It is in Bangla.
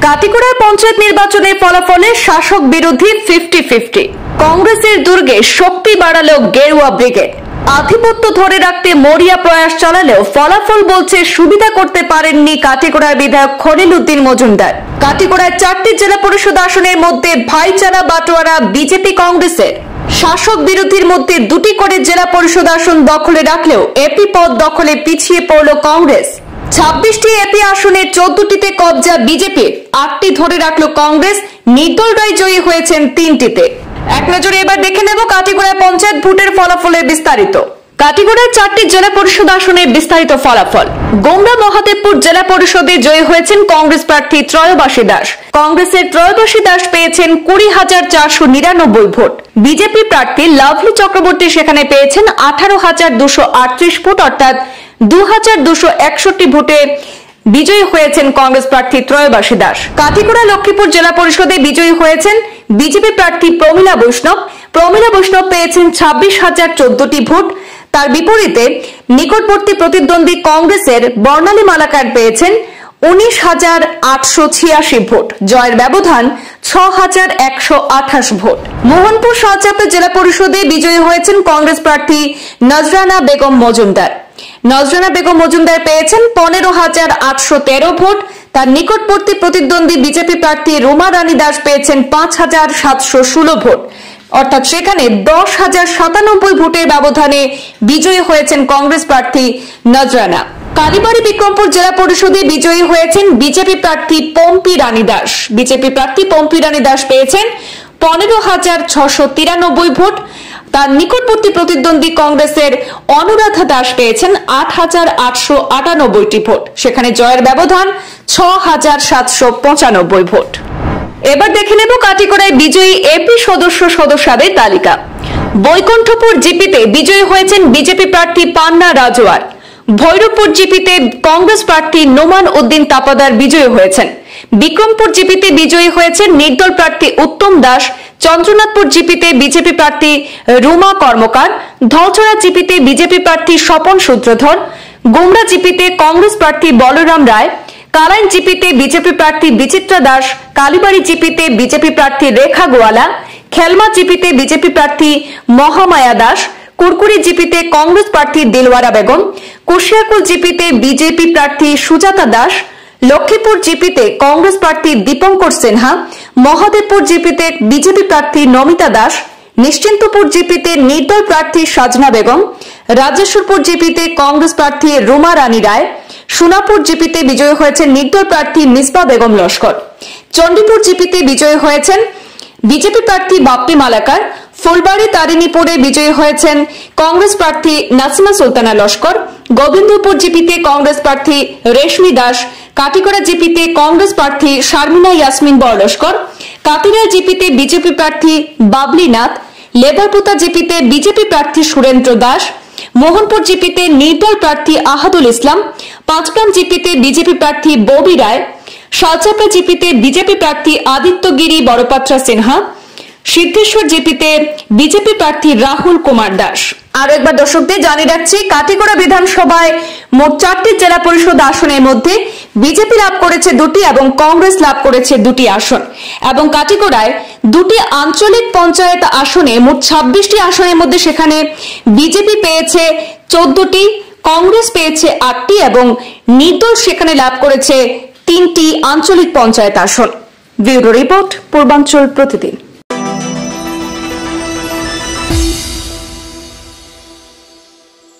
কাটিগড়ার পঞ্চায়েত নির্বাচনের ফলাফলে শাসক বিরোধী 50-50। কংগ্রেসের দুর্গে শক্তি বাড়ালো গেরুয়া ব্রিগেড। আধিপত্য ধরে রাখতে মরিয়া প্রয়াস চালালেও ফলাফল বলছে সুবিধা করতে পারেননি কাটিগড়ার বিধায়ক খলিল উদ্দিন মজুমদার। কাটিগড়ার 4টি জেলা পরিষদ আসনের মধ্যে ভাইচারা বাটোয়ারা বিজেপি কংগ্রেসের। শাসক বিরোধীর মধ্যে 2টি করে জেলা পরিষদ আসন দখলে রাখলেও এপি পদ দখলে পিছিয়ে পড়ল কংগ্রেস। 26টি এপি আসনের 14টিতে কবজা বিজেপির, 8টি ধরে রাখলো কংগ্রেস। নির্দল রায় জয়ী হয়েছেন 3টিতে। এক নজরে এবার দেখে নেব কাটিগড়ায় পঞ্চায়েত ভোটের ফলাফলের বিস্তারিত। কাটিগড়ার 4টি জেলা পরিষদ আসনের বিস্তারিত ফলাফল। গোমরা মহাদেবপুর জেলা পরিষদে জয়ী হয়েছেন কংগ্রেস প্রার্থী ত্রয়োবাসী দাস। কংগ্রেসের ত্রয়োবাসী দাস পেয়েছেন 20,499 ভোট। বিজেপি প্রার্থী লাভলি চক্রবর্তী সেখানে পেয়েছেন 18,238 ভোট, অর্থাৎ 2,261 ভোটে বিজয়ী হয়েছেন কংগ্রেস প্রার্থী ত্রয়োবাসী দাস। কাটিগড়া লক্ষ্মীপুর জেলা পরিষদে বিজয়ী হয়েছেন বিজেপি প্রার্থী প্রমীলা বৈষ্ণব। প্রমীলা বৈষ্ণব পেয়েছেন 26,014টি ভোট। তার বিপরীতে নিকটবর্তী প্রতিদ্বন্দ্বী কংগ্রেসের বর্ণালী মালাকার পেয়েছেন 19,886 ভোট। জয়ের ব্যবধান 6,128 ভোট। মোহনপুর সহচাপে জেলা পরিষদে বিজয়ী হয়েছেন কংগ্রেস প্রার্থী নজরানা বেগম মজুমদার। নজরানা বেগম মজুমদার পেয়েছেন 15,813 ভোট। তার নিকটবর্তী প্রতিদ্বন্দ্বী বিজেপি প্রার্থী রুমা রানী দাস পেয়েছেন 5,716 ভোট, অর্থাৎ সেখানে 10,097 ভোটের ব্যবধানে বিজয়ী হয়েছেন কংগ্রেস প্রার্থী নজরানা। কালীবাড়ি বিক্রমপুর জেলা পরিষদে বিজয়ী হয়েছেন বিজেপি প্রার্থী পম্পি রানী দাস। বিজেপি প্রার্থী পম্পি রানী দাস পেয়েছেন 15,693 ভোট। তার নিকটবর্তী প্রতিদ্বন্দ্বী কংগ্রেসের অনুরাধা দাস পেয়েছেন 8,898টি ভোট, সেখানে জয়ের ব্যবধান 6,795 ভোট। এবার দেখে নেব কাটিগড়ায় বিজয়ী এপি সদস্যদের তালিকা। বৈকুণ্ঠপুর জিপিতে বিজয়ী হয়েছেন বিজেপি প্রার্থী পান্না রাজওয়ার। ভৈরবপুর জিপিতে কংগ্রেস প্রার্থী নোমান উদ্দিন তাপাদার বিজয়ী হয়েছেন। বিক্রমপুর জিপিতে বিজয়ী হয়েছেন নির্দল প্রার্থী উত্তম দাস। চন্দ্রনাথপুর জিপিতে বিজেপি প্রার্থী রুমা কর্মকার। ধলছড়া জিপিতে বিজেপি প্রার্থী স্বপন সূত্রধর। গোমরা জিপিতে কংগ্রেস প্রার্থী বলরাম রায়। কালাইন জিপিতে বিজেপি প্রার্থী বিচিত্রা দাস। কালীবাড়ি জিপিতে বিজেপি প্রার্থী রেখা গোয়ালা। খেলমা জিপিতে বিজেপি প্রার্থী মহামায়া দাস। কুরকুরি জিপিতে কংগ্রেস প্রার্থী দিলওয়ারা বেগম। কুশিয়াকুল জিপিতে বিজেপি প্রার্থী সুজাতা দাস। লক্ষ্মীপুর জিপিতে কংগ্রেস প্রার্থী দীপঙ্কর সিনহা। মহাদেবপুর জিপিতে বিজেপি প্রার্থী নমিতা দাস। নিশ্চিন্তপুর জিপিতে নির্দল প্রার্থী সাজনা বেগম। রাজেশ্বরপুর জিপিতে কংগ্রেস প্রার্থী রুমা রানী রায়। সোনাপুর জিপিতে বিজয়ী হয়েছেন নির্দল প্রার্থী মিসবা বেগম লস্কর। চণ্ডীপুর জিপিতে বিজয়ী হয়েছেন বিজেপি প্রার্থী বাপ্পি মালাকার। ফুলবাড়ি তারিণীপুরে বিজয়ী হয়েছেন কংগ্রেস প্রার্থী নাসিমা সুলতানা লস্কর। গোবিন্দপুর জিপিতে কংগ্রেস প্রার্থী রেশমি দাস। কাটিগড়া জিপিতে কংগ্রেস প্রার্থী শারমিনা ইয়াসমিন বরলস্কর। কাতিরা জিপিতে বিজেপি প্রার্থী বাবলি নাথ। লেবারপুতা জিপিতে বিজেপি প্রার্থী সুরেন্দ্র দাস। মোহনপুর জিপিতে নির্দল প্রার্থী আহাদুল ইসলাম। পাঁচগ্রাম জিপিতে বিজেপি প্রার্থী ববি রায়। শালচাপা জিপিতে বিজেপি প্রার্থী আদিত্যগিরি বড়পাত্রা সিনহা। সিদ্ধেশ্বর জিপিতে বিজেপি প্রার্থী রাহুল কুমার দাস। আরো একবার দর্শকদের জানিয়ে রাখছি, কাটিগড়া বিধানসভায় মোট 4টি জেলা পরিষদ আসনের মধ্যে বিজেপি লাভ করেছে 2টি এবং কংগ্রেস লাভ করেছে 2টি আসন, এবং কাটিগড়ায় 2টি আঞ্চলিক পঞ্চায়েত আসনে মোট 26টি আসনের মধ্যে সেখানে বিজেপি পেয়েছে 14টি, কংগ্রেস পেয়েছে 8টি এবং নির্দল সেখানে লাভ করেছে 3টি আঞ্চলিক পঞ্চায়েত আসন। ব্যুরো রিপোর্ট, পূর্বাঞ্চল প্রতিদিন।